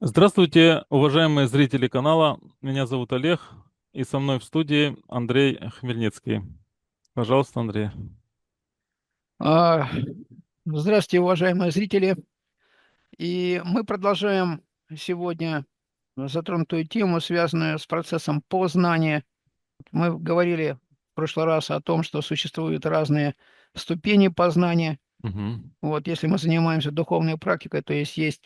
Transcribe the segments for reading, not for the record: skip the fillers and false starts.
Здравствуйте, уважаемые зрители канала. Меня зовут Олег, и со мной в студии Андрей Хмельницкий. Пожалуйста, Андрей. А, Здравствуйте, уважаемые зрители. И мы продолжаем сегодня затронутую тему, связанную с процессом познания. Мы говорили в прошлый раз о том, что существуют разные ступени познания. Мгм. Вот, если мы занимаемся духовной практикой, то есть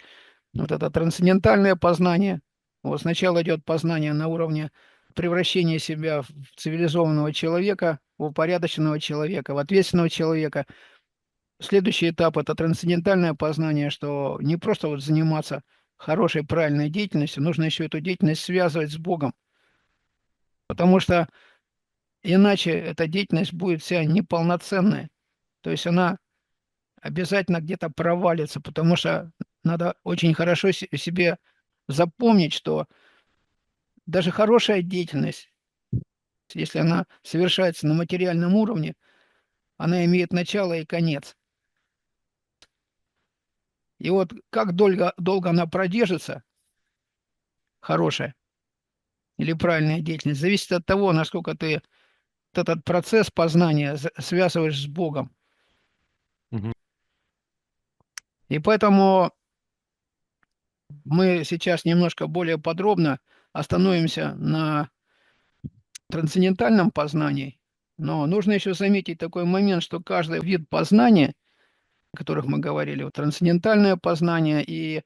вот это трансцендентальное познание. Вот сначала идет познание на уровне превращения себя в цивилизованного человека, в упорядоченного человека, в ответственного человека. Следующий этап – это трансцендентальное познание, что не просто вот заниматься хорошей, правильной деятельностью, нужно еще эту деятельность связывать с Богом, потому что иначе эта деятельность будет вся неполноценная, то есть она обязательно где-то провалится, потому что надо очень хорошо себе запомнить, что даже хорошая деятельность, если она совершается на материальном уровне, она имеет начало и конец. И вот как долго она продержится, хорошая, или правильная деятельность, зависит от того, насколько ты вот этот процесс познания связываешь с Богом. Мгм. И поэтому мы сейчас немножко более подробно остановимся на трансцендентальном познании. Но нужно еще заметить такой момент, что каждый вид познания, о которых мы говорили, вот трансцендентальное познание, и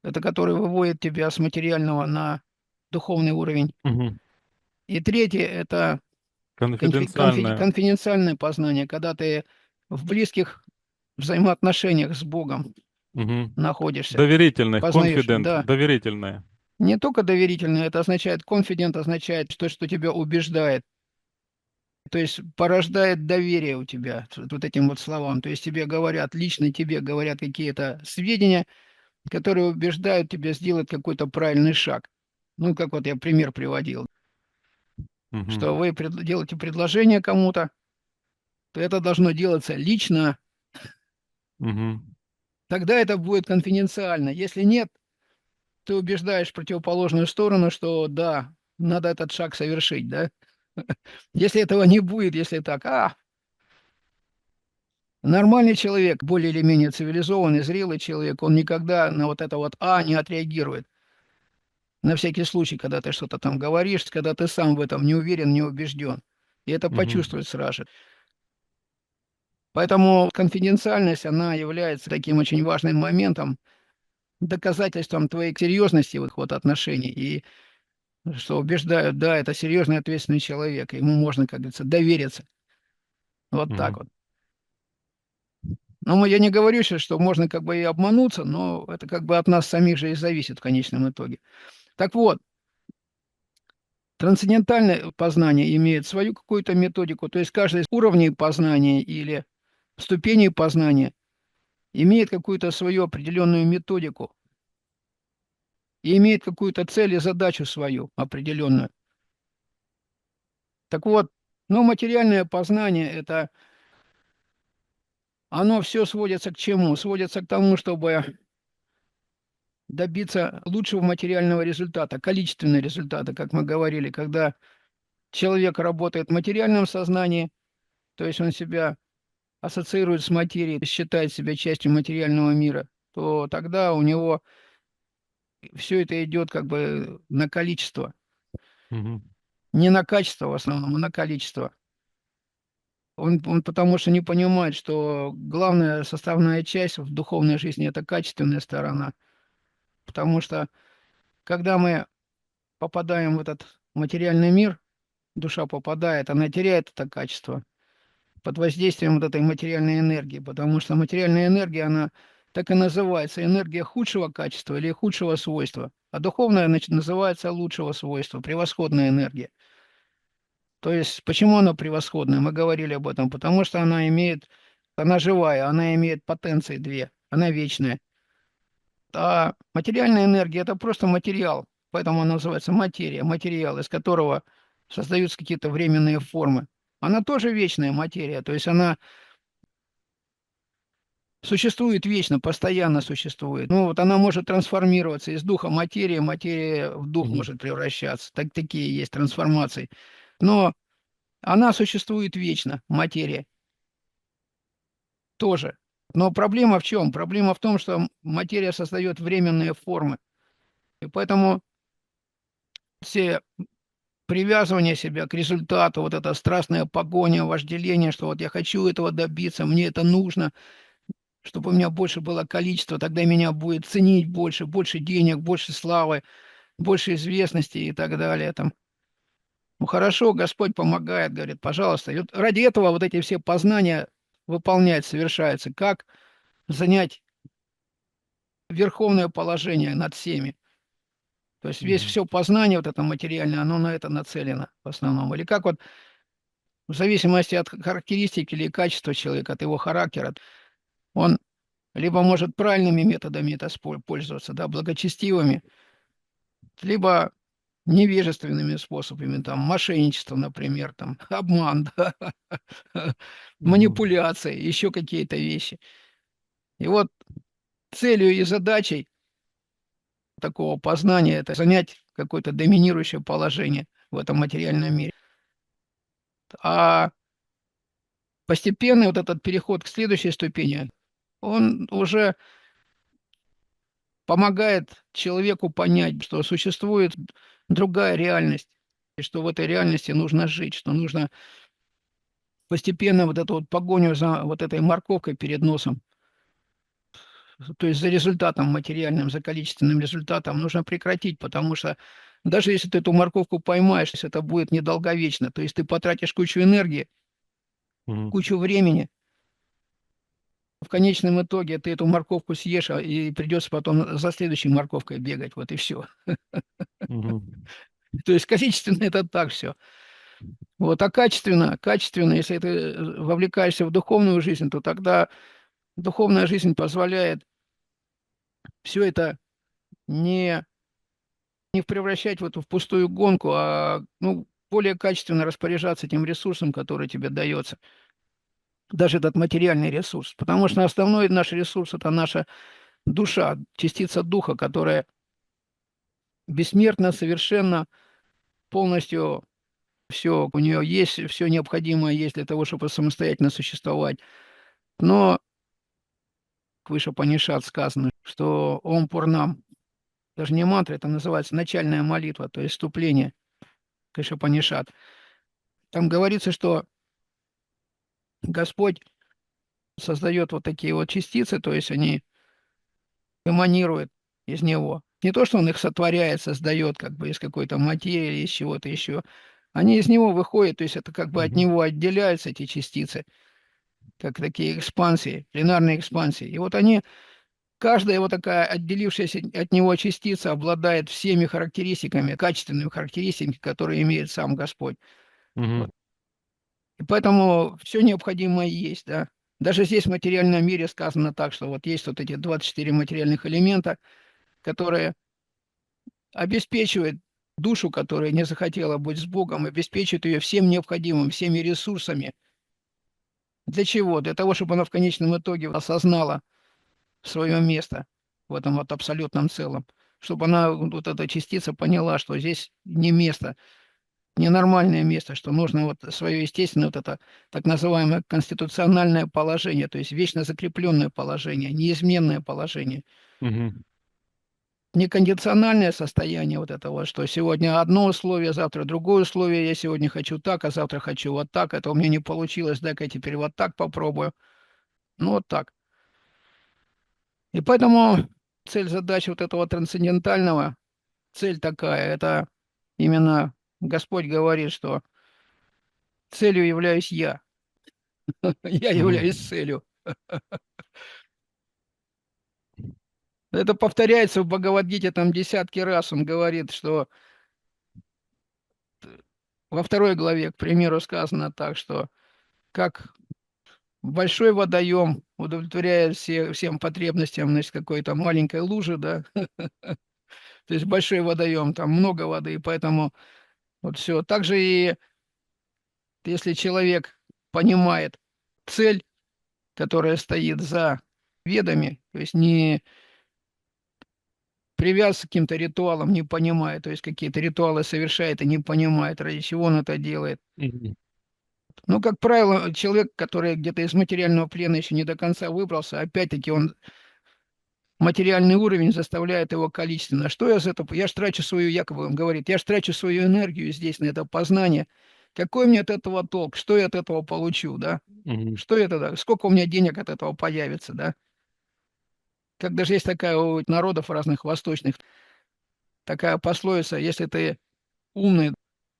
это которое выводит тебя с материального на духовный уровень. Мгм. И третье – это Конфиденциальное. конфиденциальное познание, когда ты в близких взаимоотношениях с Богом Мгм. находишься, Доверительное, познаешь, confident, да. доверительное. Не только доверительно, это означает, confident означает, что тебя убеждает, то есть порождает доверие у тебя вот этим вот словам. То есть тебе говорят, лично тебе говорят какие-то сведения, которые убеждают тебя сделать какой-то правильный шаг. Ну, как вот я пример приводил, Мгм. что вы делаете предложение кому-то, то это должно делаться лично, Мгм. тогда это будет конфиденциально. Если нет, ты убеждаешь противоположную сторону, что да, надо этот шаг совершить, да? Если этого не будет, если так, нормальный человек, более или менее цивилизованный, зрелый человек, он никогда на вот это вот не отреагирует. На всякий случай, когда ты что-то там говоришь, когда ты сам в этом не уверен, не убежден. И это Мгм. почувствует сразу. Поэтому конфиденциальность, она является таким очень важным моментом, доказательством твоей серьезности в их вот отношений. И что убеждают, да, это серьезный ответственный человек, ему можно, как говорится, довериться. Вот так Мгм. вот. Но я не говорю сейчас, что можно как бы и обмануться, но это как бы от нас самих же и зависит в конечном итоге. Так вот, трансцендентальное познание имеет свою какую-то методику, то есть каждый из уровней познания или ступеней познания имеет какую-то свою определенную методику и имеет какую-то цель и задачу свою определенную. Так вот, материальное познание – это оно все сводится к чему? Сводится к тому, чтобы добиться лучшего материального результата, количественного результата, как мы говорили, когда человек работает в материальном сознании, то есть он себя ассоциирует с материей, считает себя частью материального мира, то тогда у него все это идет как бы на количество. Мгм. Не на качество в основном, а на количество. Он потому что не понимает, что главная составная часть в духовной жизни – это качественная сторона. Потому что когда мы попадаем в этот материальный мир, душа попадает, она теряет это качество под воздействием вот этой материальной энергии, потому что материальная энергия, она так и называется, энергия худшего качества или худшего свойства, а духовная, значит, называется лучшего свойства, превосходная энергия. То есть, почему она превосходная? Мы говорили об этом, потому что она живая, она имеет потенции две, она вечная. А материальная энергия – это просто материал, поэтому она называется материя, материал, из которого создаются какие-то временные формы. Она тоже вечная материя, то есть она существует вечно, постоянно существует. Ну, вот она может трансформироваться из духа материи, материя в дух Мгм. может превращаться. Такие есть трансформации. Но она существует вечно, материя тоже. Но проблема в чем? Проблема в том, что материя создает временные формы. И поэтому все привязывание себя к результату, вот эта страстная погоня, вожделение, что вот я хочу этого добиться, мне это нужно, чтобы у меня больше было количество, тогда меня будет ценить больше, больше денег, больше славы, больше известности и так далее. Там. Ну хорошо, Господь помогает, говорит, пожалуйста. И вот ради этого вот эти все познания выполнять, совершаются. Как занять верховное положение над всеми. То есть весь Мгм. все познание, вот это материальное, оно на это нацелено в основном. Или как вот в зависимости от характеристики или качества человека, от его характера, он либо может правильными методами это пользоваться, да, благочестивыми, либо невежественными способами, там, мошенничество, например, там, обман, да, Мгм. манипуляции, еще какие-то вещи. И вот целью и задачей такого познания это занять какое-то доминирующее положение в этом материальном мире. А постепенный вот этот переход к следующей ступени, он уже помогает человеку понять, что существует другая реальность, и что в этой реальности нужно жить, что нужно постепенно вот эту вот погоню за вот этой морковкой перед носом, то есть за результатом материальным, за количественным результатом нужно прекратить, потому что даже если ты эту морковку поймаешь, это будет недолговечно, то есть ты потратишь кучу энергии, Мгм. кучу времени, в конечном итоге ты эту морковку съешь, и придется потом за следующей морковкой бегать, вот и все. Мгм. То есть количественно это так все. Вот, а качественно, если ты вовлекаешься в духовную жизнь, то тогда духовная жизнь позволяет все это не, не превращать в эту в пустую гонку, а ну, более качественно распоряжаться тем ресурсом, который тебе дается, даже этот материальный ресурс. Потому что основной наш ресурс– это наша душа, частица духа, которая бессмертна, совершенно, полностью все у нее есть, все необходимое есть для того, чтобы самостоятельно существовать. Но выше Панишат сказано, что Ом Пурнам, даже не мантра, это называется начальная молитва, то есть вступление к Ишапанишат. Там говорится, что Господь создает вот такие вот частицы, то есть они эманируют из него. Не то, что он их сотворяет, создает как бы из какой-то материи, из чего-то еще. Они из него выходят, то есть это как бы от Мгм. него отделяются эти частицы, как такие экспансии, пленарные экспансии. И вот они, каждая вот такая отделившаяся от него частица обладает всеми характеристиками, качественными характеристиками, которые имеет сам Господь. Вот. Мгм. И поэтому все необходимое есть, да. Даже здесь в материальном мире сказано так, что вот есть вот эти 24 материальных элемента, которые обеспечивают душу, которая не захотела быть с Богом, обеспечивают ее всем необходимым, всеми ресурсами. Для чего? Для того, чтобы она в конечном итоге осознала свое место в этом вот абсолютном целом. Чтобы она, вот эта частица, поняла, что здесь не место, ненормальное место, что нужно вот свое естественное вот это так называемое конституциональное положение, то есть вечно закрепленное положение, неизменное положение. Мгм. Некондициональное состояние вот этого, что сегодня одно условие, завтра другое условие, я сегодня хочу так, а завтра хочу вот так, это у меня не получилось, дай-ка я теперь вот так попробую. Ну вот так. И поэтому цель задачи вот этого трансцендентального, цель такая, это именно Господь говорит, что целью являюсь я, я являюсь Мгм. целью. Это повторяется в Бхагавадгите там десятки раз, он говорит, что во второй главе, к примеру, сказано так, что как большой водоем удовлетворяет всем потребностям, значит, какой-то маленькой лужи, да, то есть большой водоем, там много воды, и поэтому вот все. Также и если человек понимает цель, которая стоит за ведами, то есть не привязывается к каким-то ритуалам, не понимает, то есть какие-то ритуалы совершает и не понимает, ради чего он это делает. Мгм. Ну, как правило, человек, который где-то из материального плена еще не до конца выбрался, опять-таки он материальный уровень заставляет его количественно. Что я с этого? Я ж трачу свою, якобы он говорит, я ж трачу свою энергию здесь на это познание. Какой мне от этого толк? Что я от этого получу, да? Мгм. Что это, да? Сколько у меня денег от этого появится, да? Как даже есть такая у народов разных восточных, такая пословица, если ты умный,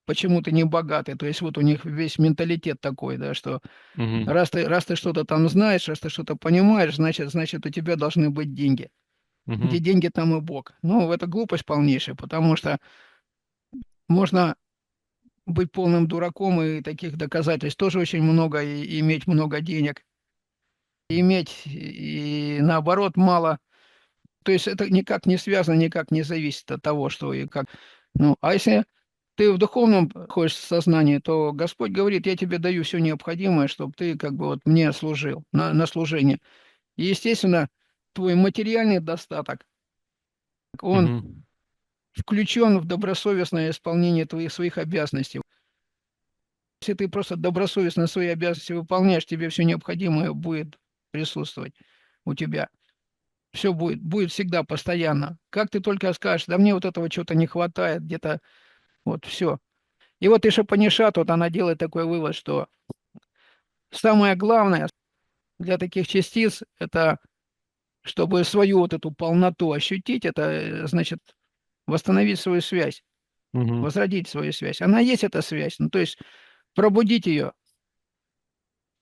почему ты не богатый? То есть вот у них весь менталитет такой, да, что Мгм. раз ты что-то там знаешь, раз ты что-то понимаешь, значит у тебя должны быть деньги. Где Мгм. деньги, там и Бог. Ну, это глупость полнейшая, потому что можно быть полным дураком, и таких доказательств тоже очень много, и иметь много денег, и иметь, и наоборот, мало. То есть это никак не связано, никак не зависит от того, что и как. Ну, а если ты в духовном ходишь сознании, то Господь говорит, я тебе даю все необходимое, чтобы ты как бы вот мне служил, на служение. И, естественно, твой материальный достаток, он Мгм. включен в добросовестное исполнение твоих своих обязанностей. Если ты просто добросовестно свои обязанности выполняешь, тебе все необходимое будет присутствовать у тебя. Все будет всегда, постоянно. Как ты только скажешь, да мне вот этого чего-то не хватает, где-то вот все. И вот Ишапанишат, вот она делает такой вывод, что самое главное для таких частиц, это чтобы свою вот эту полноту ощутить, это значит восстановить свою связь, Мгм. возродить свою связь. Она есть, эта связь, ну то есть пробудить ее,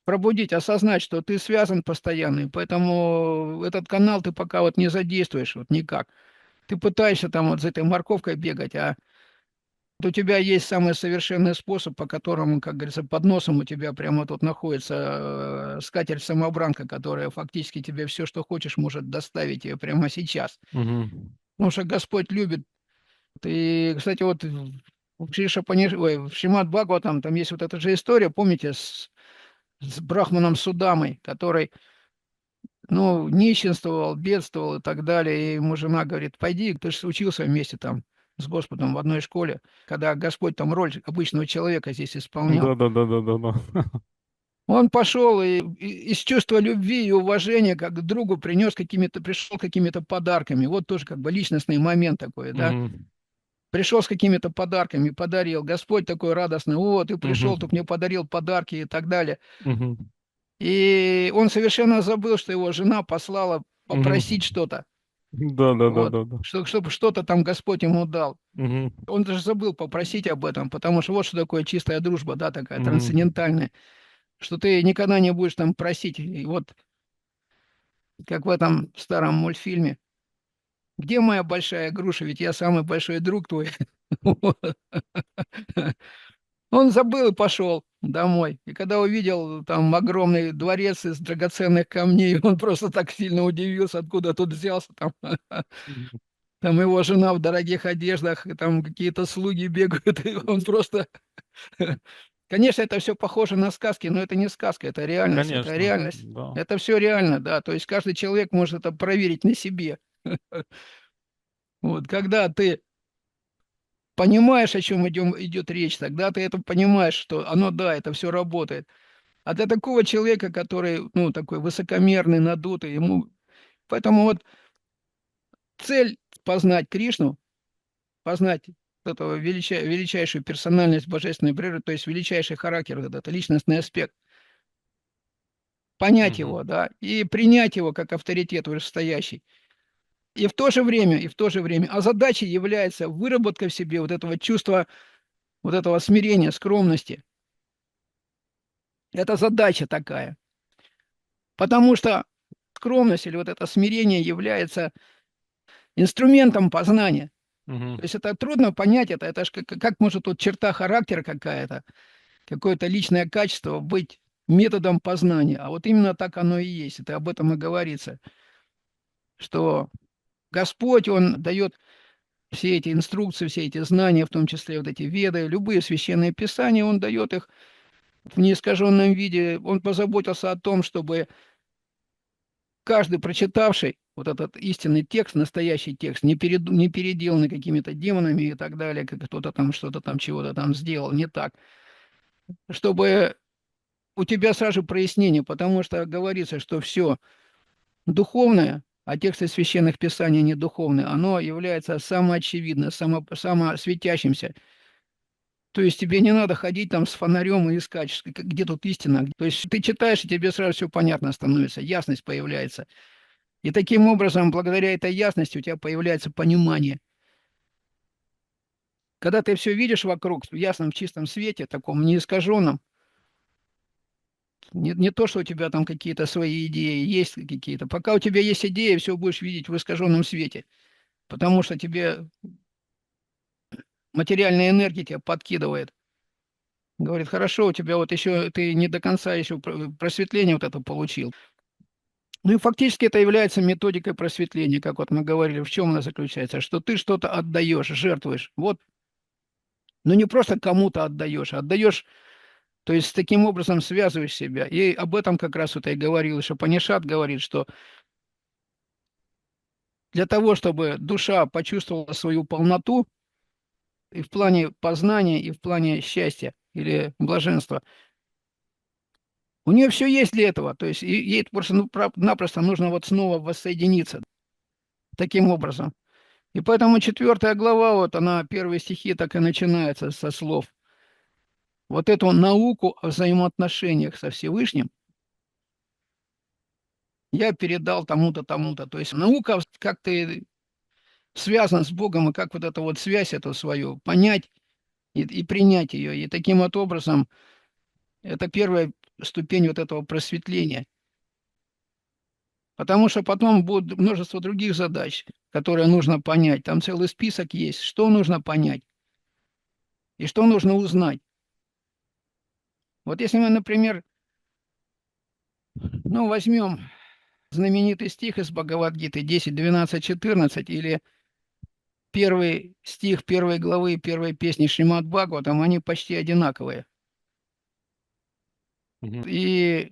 пробудить, осознать, что ты связан постоянно, и поэтому этот канал ты пока вот не задействуешь вот никак. Ты пытаешься там вот за этой морковкой бегать, а вот у тебя есть самый совершенный способ, по которому, как говорится, под носом у тебя прямо тут находится скатерть-самобранка, которая фактически тебе все, что хочешь, может доставить ее прямо сейчас. Мгм. Потому что Господь любит. И, кстати, вот в Шримад Бхагаватам там есть вот эта же история, помните, с Брахманом Судамой, который, ну, нищенствовал, бедствовал и так далее. И ему жена говорит, пойди, ты же учился вместе там с Господом в одной школе, когда Господь там роль обычного человека здесь исполнял. Да-да-да-да-да-да. Он пошел и из чувства любви и уважения как к другу пришел какими-то подарками. Вот тоже как бы личностный момент такой, да. Мгм. Пришел с какими-то подарками, подарил. Господь такой радостный, о, ты пришел, Мгм. тут мне подарил подарки и так далее. Мгм. И он совершенно забыл, что его жена послала попросить Мгм. что-то. Вот, Да-да-да-да-да. чтобы что-то там Господь ему дал. Мгм. Он даже забыл попросить об этом, потому что вот что такое чистая дружба, да, такая Мгм. трансцендентальная, что ты никогда не будешь там просить. И вот как в этом старом мультфильме. Где моя большая груша? Ведь я самый большой друг твой. Вот. Он забыл и пошел домой. И когда увидел там огромный дворец из драгоценных камней, он просто так сильно удивился, откуда тут взялся. Там, Мгм. там его жена в дорогих одеждах, и там какие-то слуги бегают, и он просто... Конечно, это все похоже на сказки, но это не сказка, это реальность, это Конечно, реальность. да. Это все реально, да. То есть каждый человек может это проверить на себе. Вот, когда ты понимаешь, о чем идет речь, тогда ты это понимаешь, что оно, да, это все работает. А для такого человека, который, ну, такой высокомерный, надутый, ему... Поэтому вот цель познать Кришну, познать этого величайшую персональность божественной природы, то есть величайший характер, вот этот личностный аспект, понять Мгм. его, да, и принять его как авторитет вышестоящий. И в то же время, а задачей является выработка в себе вот этого чувства, вот этого смирения, скромности. Это задача такая. Потому что скромность или вот это смирение является инструментом познания. Мгм. То есть это трудно понять, это ж как может вот черта характера какая-то, какое-то личное качество быть методом познания. А вот именно так оно и есть. Это об этом и говорится, что Господь, Он дает все эти инструкции, все эти знания, в том числе вот эти веды, любые священные писания, Он дает их в неискаженном виде. Он позаботился о том, чтобы каждый прочитавший вот этот истинный текст, настоящий текст, не переделанный какими-то демонами и так далее, как кто-то там что-то там чего-то там сделал не так, чтобы у тебя сразу же прояснение, потому что говорится, что все духовное, а тексты священных писаний не духовные, оно является самоочевидно, самосветящимся. То есть тебе не надо ходить там с фонарем и искать, где тут истина. То есть ты читаешь, и тебе сразу все понятно становится, ясность появляется. И таким образом, благодаря этой ясности, у тебя появляется понимание. Когда ты все видишь вокруг в ясном, чистом свете, таком неискаженном, не то, что у тебя там какие-то свои идеи, есть какие-то. Пока у тебя есть идеи, все будешь видеть в искаженном свете. Потому что тебе материальная энергия тебя подкидывает. Говорит, хорошо, у тебя вот еще, ты не до конца еще просветление вот это получил. Ну и фактически это является методикой просветления, как вот мы говорили, в чем она заключается, что ты что-то отдаешь, жертвуешь. Вот, ну не просто кому-то отдаешь, а отдаешь, то есть таким образом связываешь себя. И об этом как раз вот я и говорил, что Панишат говорит, что для того, чтобы душа почувствовала свою полноту и в плане познания, и в плане счастья или блаженства, у нее все есть для этого. То есть ей просто напросто нужно вот снова воссоединиться таким образом. И поэтому 4 глава, вот она, первые стихи так и начинается со слов. Вот эту науку о взаимоотношениях со Всевышним я передал тому-то, тому-то. То есть наука, как ты связан с Богом, и как вот эту вот связь эту свою понять и принять ее. И таким вот образом это первая ступень вот этого просветления. Потому что потом будет множество других задач, которые нужно понять. Там целый список есть, что нужно понять и что нужно узнать. Вот если мы, например, ну, возьмем знаменитый стих из Бхагавад-гиты 10, 12, 14 или первый стих первой главы первой песни Шримад Бхагаватам, они почти одинаковые. Мгм. И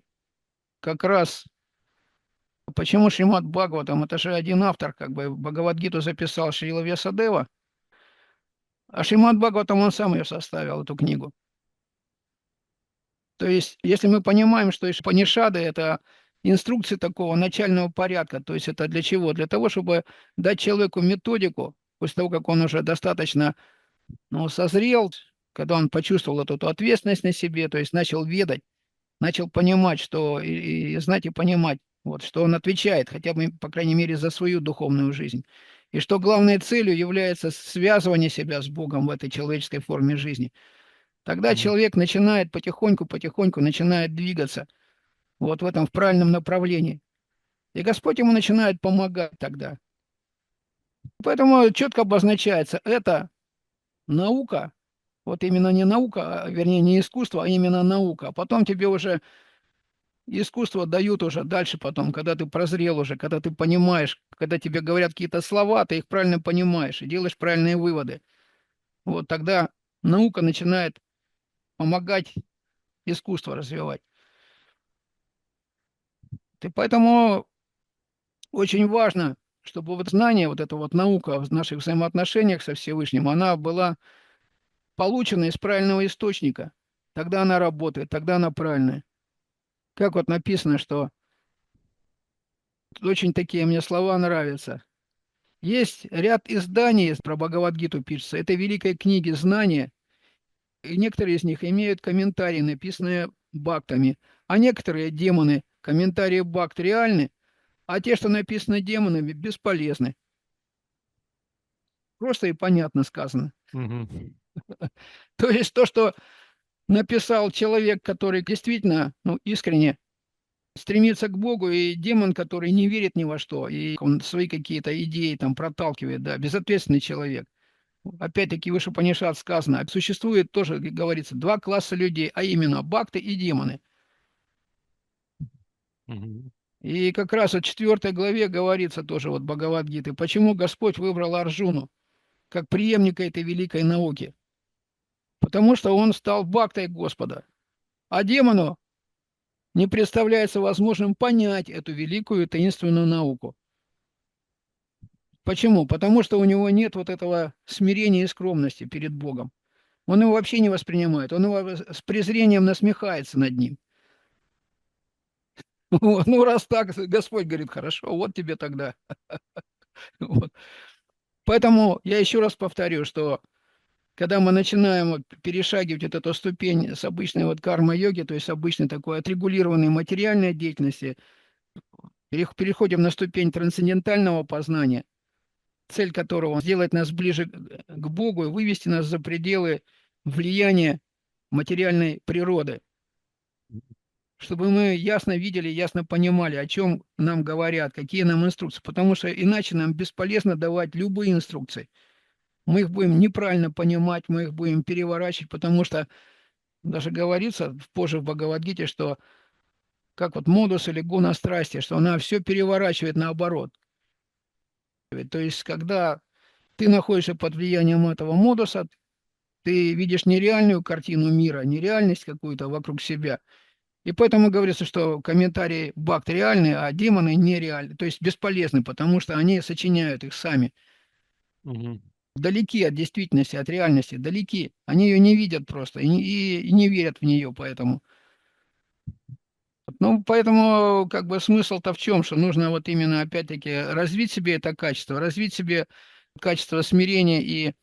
как раз почему Шримад Бхагаватам, это же один автор, как бы Бхагавад-гиту записал Шрила Вьясадева, а Шримад Бхагаватам он сам ее составил, эту книгу. То есть, если мы понимаем, что Панишады – это инструкции такого начального порядка, то есть это для чего? Для того, чтобы дать человеку методику, после того, как он уже достаточно созрел, когда он почувствовал эту ответственность на себе, то есть начал ведать, начал понимать, что и знать и понимать, вот, что он отвечает, хотя бы, по крайней мере, за свою духовную жизнь. И что главной целью является связывание себя с Богом в этой человеческой форме жизни. Тогда Мгм. человек начинает потихоньку начинает двигаться вот в этом в правильном направлении. И Господь ему начинает помогать тогда. Поэтому четко обозначается, это наука, вот именно не наука, вернее, не искусство, а именно наука. А потом тебе уже искусство дают уже дальше потом, когда ты прозрел уже, когда ты понимаешь, когда тебе говорят какие-то слова, ты их правильно понимаешь и делаешь правильные выводы. Вот тогда наука начинает помогать искусство развивать. И поэтому очень важно, чтобы вот знание, вот эта вот наука в наших взаимоотношениях со Всевышним, она была получена из правильного источника. Тогда она работает, тогда она правильная. Как вот написано, что очень такие мне слова нравятся. Есть ряд изданий, про Бхагавад-гиту пишется, это великой книги знания, и некоторые из них имеют комментарии, написанные бхактами, а некоторые демоны, комментарии бхакт реальны, а те, что написаны демонами, бесполезны. Просто и понятно сказано. Мгм. То есть то, что написал человек, который действительно, искренне стремится к Богу, и демон, который не верит ни во что, и он свои какие-то идеи там проталкивает, да, безответственный человек. Опять-таки, выше Панишат сказано, существует тоже, как говорится, два класса людей, а именно бхакты и демоны. Мгм. И как раз в 4 главе говорится тоже вот Бхагавад-гиты, почему Господь выбрал Арджуну как преемника этой великой науки. Потому что он стал бхактой Господа. А демону не представляется возможным понять эту великую таинственную науку. Почему? Потому что у него нет вот этого смирения и скромности перед Богом. Он его вообще не воспринимает, он его с презрением насмехается над ним. Вот. Ну, раз так, Господь говорит, хорошо, вот тебе тогда. Вот. Поэтому я еще раз повторю, что когда мы начинаем вот перешагивать вот эту ступень с обычной вот карма-йоги, то есть обычной такой отрегулированной материальной деятельности, переходим на ступень трансцендентального познания, цель которого сделать нас ближе к Богу и вывести нас за пределы влияния материальной природы, чтобы мы ясно видели, ясно понимали, о чем нам говорят, какие нам инструкции, потому что иначе нам бесполезно давать любые инструкции. Мы их будем неправильно понимать, мы их будем переворачивать, потому что даже говорится позже в Бхагавадгите, что как вот модус или гуна страсти, что она все переворачивает наоборот. То есть, когда ты находишься под влиянием этого модуса, ты видишь нереальную картину мира, нереальность какую-то вокруг себя. И поэтому говорится, что комментарии Бхакт реальны, а демоны нереальны. То есть бесполезны, потому что они сочиняют их сами. Мгм. Далеки от действительности, от реальности, далеки. Они ее не видят просто и не верят в нее, поэтому. Ну, поэтому как бы смысл-то в чем, что нужно вот именно опять-таки развить себе это качество, развить себе качество смирения и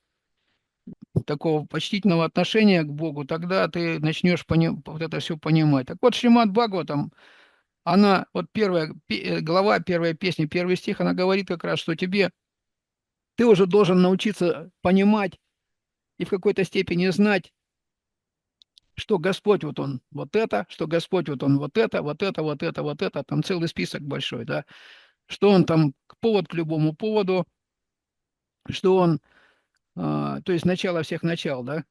такого почтительного отношения к Богу, тогда ты начнешь вот это все понимать. Так вот, Шримад Бхагаватам, она, вот первая глава, первая песня, первый стих, она говорит как раз, что ты уже должен научиться понимать и в какой-то степени знать, что Господь вот Он вот это, что Господь вот Он вот это, вот это, вот это, вот это, там целый список большой, да, что Он там повод к любому поводу, что Он, то есть начало всех начал, да,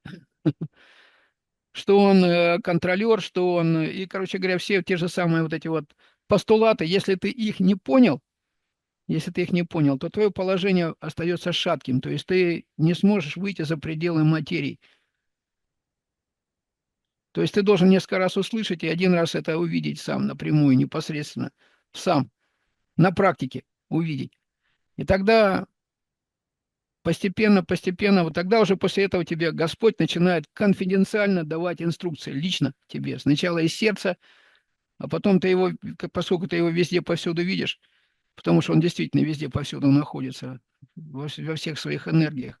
что Он контролер, что Он, и, короче говоря, все те же самые вот эти вот постулаты, если ты их не понял, если ты их не понял, то твое положение остается шатким, то есть ты не сможешь выйти за пределы материи. То есть ты должен несколько раз услышать и один раз это увидеть сам напрямую, непосредственно, сам, на практике увидеть. И тогда постепенно, постепенно, вот тогда уже после этого тебе Господь начинает конфиденциально давать инструкции лично тебе. Сначала из сердца, а потом ты его, поскольку ты его везде повсюду видишь, потому что он действительно везде повсюду находится, во всех своих энергиях.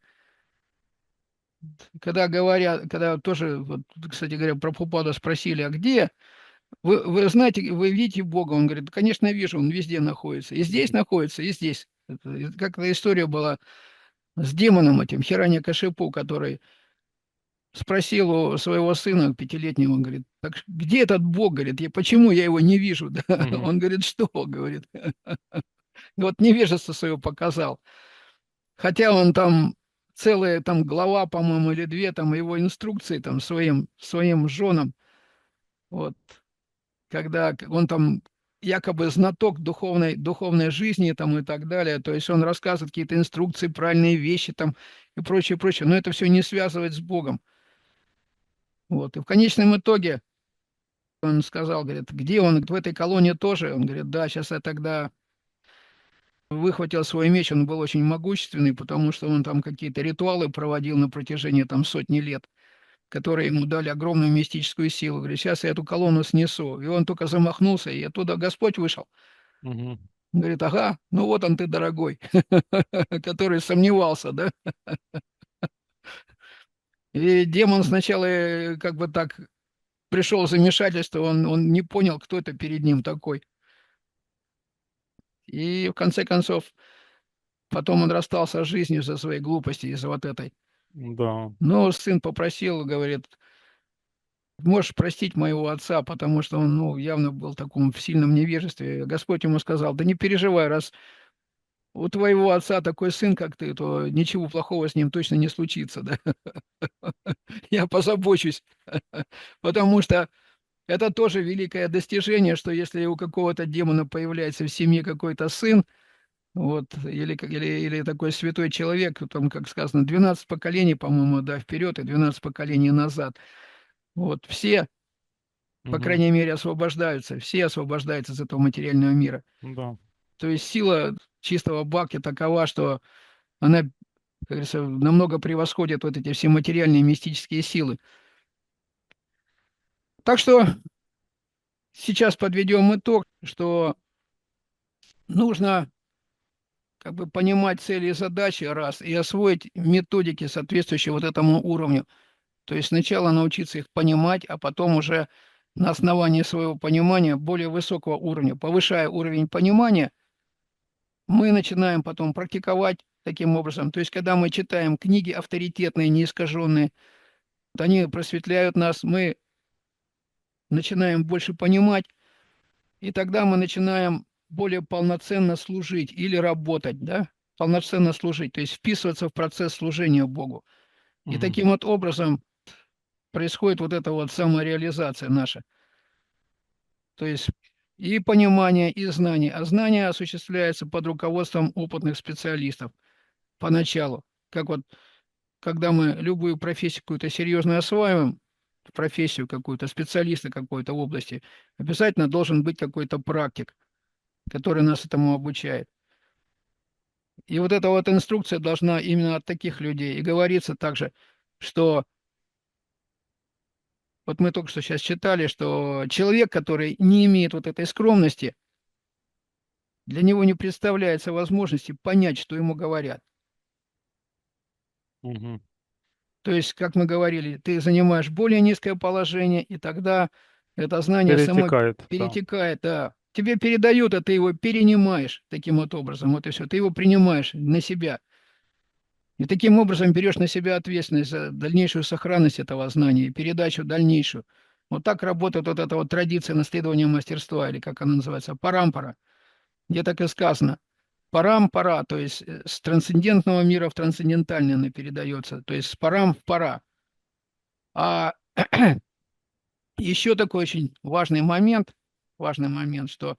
Когда говорят, когда тоже, вот, кстати говоря, про Прабхупада спросили, а где? Вы знаете, вы видите Бога? Он говорит, конечно, вижу, он везде находится. И здесь находится, и здесь. Как-то история была с демоном этим, Хираньякашипу, который спросил у своего сына пятилетнего, он говорит, так где этот Бог? Говорит, почему я его не вижу? Да? Мгм. Он говорит, что? Говорит, вот невежество свое показал. Хотя он там целая там глава, по-моему, или две, там его инструкции там своим женам, вот, когда он там якобы знаток духовной жизни там и так далее, то есть он рассказывает какие-то инструкции, правильные вещи там и прочее, прочее, но это все не связывает с Богом. Вот, и в конечном итоге он сказал, говорит, где он, говорит, в этой колонии тоже, он говорит, да, сейчас я тогда выхватил свой меч, он был очень могущественный, потому что он там какие-то ритуалы проводил на протяжении там сотни лет, которые ему дали огромную мистическую силу. Говорит, сейчас я эту колонну снесу. И он только замахнулся, и оттуда Господь вышел. Мгм. Говорит, ага, ну вот он ты, дорогой, который сомневался, да? И демон сначала как бы так пришел в замешательство, он не понял, кто это перед ним такой. И в конце концов, потом он расстался с жизнью за своей глупости, из-за вот этой. Да. Но сын попросил, говорит, можешь простить моего отца, потому что он, ну, явно был в таком в сильном невежестве. Господь ему сказал, да не переживай, раз у твоего отца такой сын, как ты, то ничего плохого с ним точно не случится, да. Я позабочусь, потому что это тоже великое достижение, что если у какого-то демона появляется в семье какой-то сын, вот, или такой святой человек, там, как сказано, 12 поколений, по-моему, да, вперед и 12 поколений назад, вот, все по Мгм. крайней мере, освобождаются, все освобождаются из этого материального мира. Да. То есть сила чистого бхакти такова, что она, как говорится, намного превосходит вот эти все материальные мистические силы. Так что сейчас подведем итог, что нужно как бы понимать цели и задачи, раз, и освоить методики, соответствующие вот этому уровню. То есть сначала научиться их понимать, а потом уже на основании своего понимания более высокого уровня, повышая уровень понимания, мы начинаем потом практиковать таким образом. То есть когда мы читаем книги авторитетные, неискаженные, вот они просветляют нас, мы начинаем больше понимать, и тогда мы начинаем более полноценно служить или работать, да, полноценно служить, то есть вписываться в процесс служения Богу. И Мгм. таким вот образом происходит вот эта вот самореализация наша. То есть и понимание, и знание. А знание осуществляется под руководством опытных специалистов поначалу. Как вот, когда мы любую профессию какую-то серьезно осваиваем, профессию какую-то, специалиста какой-то в области, обязательно должен быть какой-то практик, который нас этому обучает. И вот эта вот инструкция должна именно от таких людей. И говорится также, что вот мы только что сейчас читали, что человек, который не имеет вот этой скромности, для него не представляется возможности понять, что ему говорят. Мгм. То есть, как мы говорили, ты занимаешь более низкое положение, и тогда это знание само Перетекает, да. перетекает, да. Тебе передают, а ты его перенимаешь таким вот образом. Вот и все. Ты его принимаешь на себя. И таким образом берешь на себя ответственность за дальнейшую сохранность этого знания и передачу дальнейшую. Вот так работает вот эта вот традиция наследования мастерства, или как она называется, парампара, где так и сказано. Парампара, то есть с трансцендентного мира в трансцендентальный она передается, то есть с парам в пара. А еще такой очень важный момент, что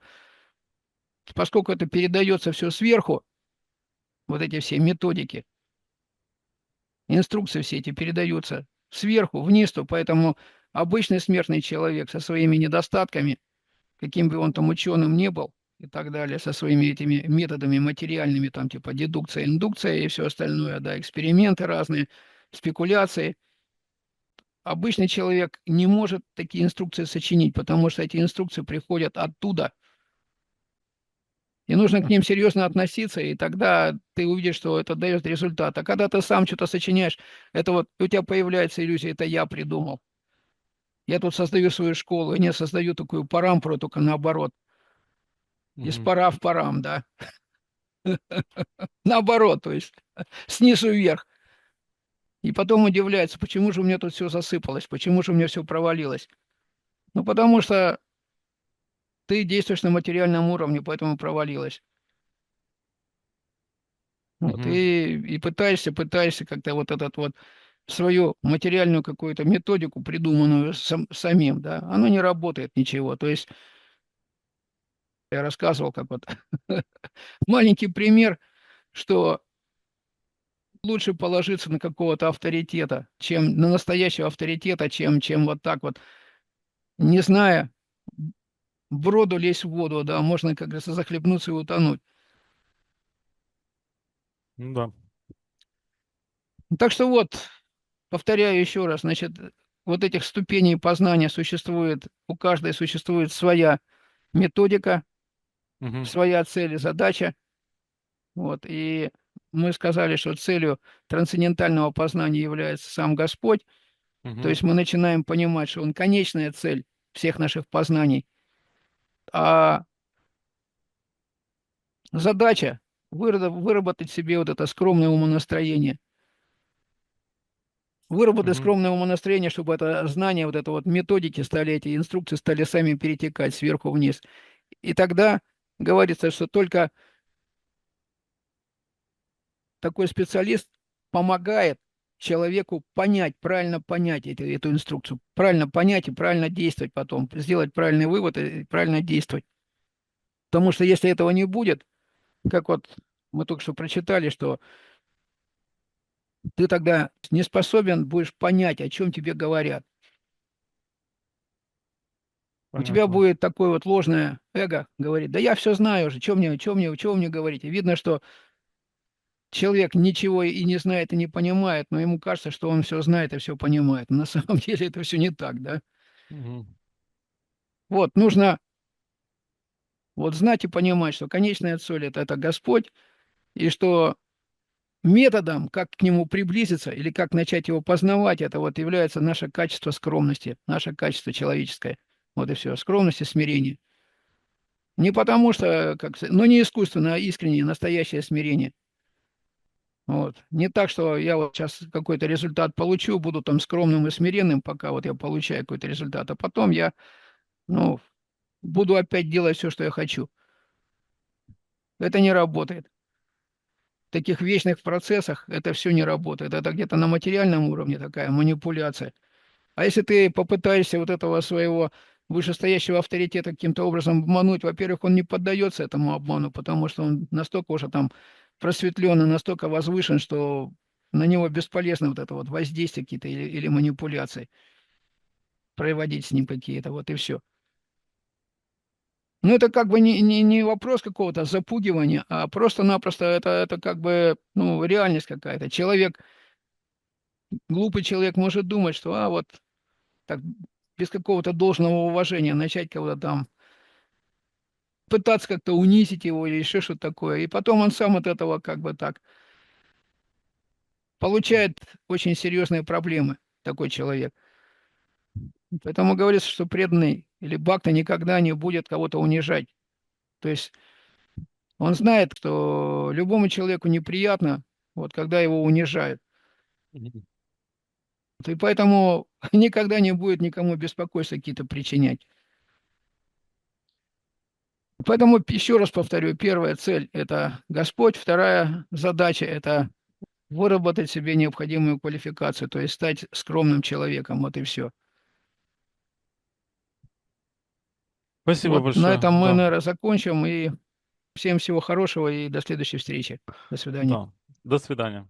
поскольку это передается все сверху, вот эти все методики, инструкции все эти передаются сверху вниз, то поэтому обычный смертный человек со своими недостатками, каким бы он там ученым не был, и так далее, со своими этими методами материальными, там типа дедукция, индукция и все остальное, да, эксперименты разные, спекуляции. Обычный человек не может такие инструкции сочинить, потому что эти инструкции приходят оттуда, и нужно к ним серьезно относиться, и тогда ты увидишь, что это дает результат. А когда ты сам что-то сочиняешь, это вот у тебя появляется иллюзия, это я придумал. Я тут создаю свою школу, и не создаю такую парампору, только наоборот. Из Мгм. пара в парам, да. Наоборот, то есть снизу вверх. И потом удивляется, почему же у меня тут все засыпалось, почему же у меня все провалилось. Ну, потому что ты действуешь на материальном уровне, поэтому провалилось. Вот, Мгм. и пытаешься как-то вот этот вот свою материальную какую-то методику, придуманную самим, да, оно не работает ничего. То есть я рассказывал, как вот маленький пример, что лучше положиться на какого-то авторитета, чем на настоящего авторитета, чем вот так вот, не зная, в броду лезть в воду, да, можно, как говорится, захлебнуться и утонуть. Ну да. Так что вот, повторяю еще раз, значит, вот этих ступеней познания существует, у каждой существует своя методика, Мгм. своя цель и задача. Вот, и мы сказали, что целью трансцендентального познания является сам Господь. То Мгм. есть мы начинаем понимать, что Он конечная цель всех наших познаний. А задача выработать себе вот это скромное умонастроение. Выработать Мгм. скромное умонастроение, чтобы это знание, вот это вот методики стали, эти инструкции стали сами перетекать сверху вниз. И тогда говорится, что только такой специалист помогает человеку понять, правильно понять эту инструкцию, правильно понять и правильно действовать потом, сделать правильный вывод и правильно действовать. Потому что если этого не будет, как вот мы только что прочитали, что ты тогда не способен будешь понять, о чем тебе говорят. У тебя Понятно. будет такое вот ложное эго, говорит, да я все знаю уже, что мне говорить. И видно, что человек ничего и не знает, и не понимает, но ему кажется, что он все знает и все понимает. Но на самом деле это все не так, да. Мгм. Вот, нужно вот знать и понимать, что конечная цель это Господь, и что методом, как к нему приблизиться или как начать его познавать, это вот является наше качество скромности, наше качество человеческое. Вот и все. Скромность и смирение. Не потому что, но не искусственно, а искреннее, настоящее смирение. Вот. Не так, что я вот сейчас какой-то результат получу, буду там скромным и смиренным, пока вот я получаю какой-то результат, а потом я, ну, буду опять делать все, что я хочу. Это не работает. В таких вечных процессах это все не работает. Это где-то на материальном уровне такая манипуляция. А если ты попытаешься вот этого своего вышестоящего авторитета каким-то образом обмануть, во-первых, он не поддается этому обману, потому что он настолько уже там просветлен и настолько возвышен, что на него бесполезно вот это вот воздействие какие-то или манипуляции, проводить с ним какие-то, вот и все. Ну, это как бы не вопрос какого-то запугивания, а просто-напросто это как бы, ну, реальность какая-то. Человек, глупый человек может думать, что, вот так без какого-то должного уважения начать кого-то там пытаться как-то унизить его или еще что-то такое. И потом он сам от этого как бы так получает очень серьезные проблемы, такой человек. Поэтому говорится, что преданный или бхакта никогда не будет кого-то унижать. То есть он знает, что любому человеку неприятно, вот когда его унижают. Мгм. И поэтому никогда не будет никому беспокойства какие-то причинять. Поэтому еще раз повторю, первая цель – это Господь, вторая задача – это выработать себе необходимую квалификацию, то есть стать скромным человеком, вот и все. Спасибо Вот на большое. этом мы, Да, наверное, закончим, и всем всего хорошего, и до следующей встречи. До свидания. да. До свидания.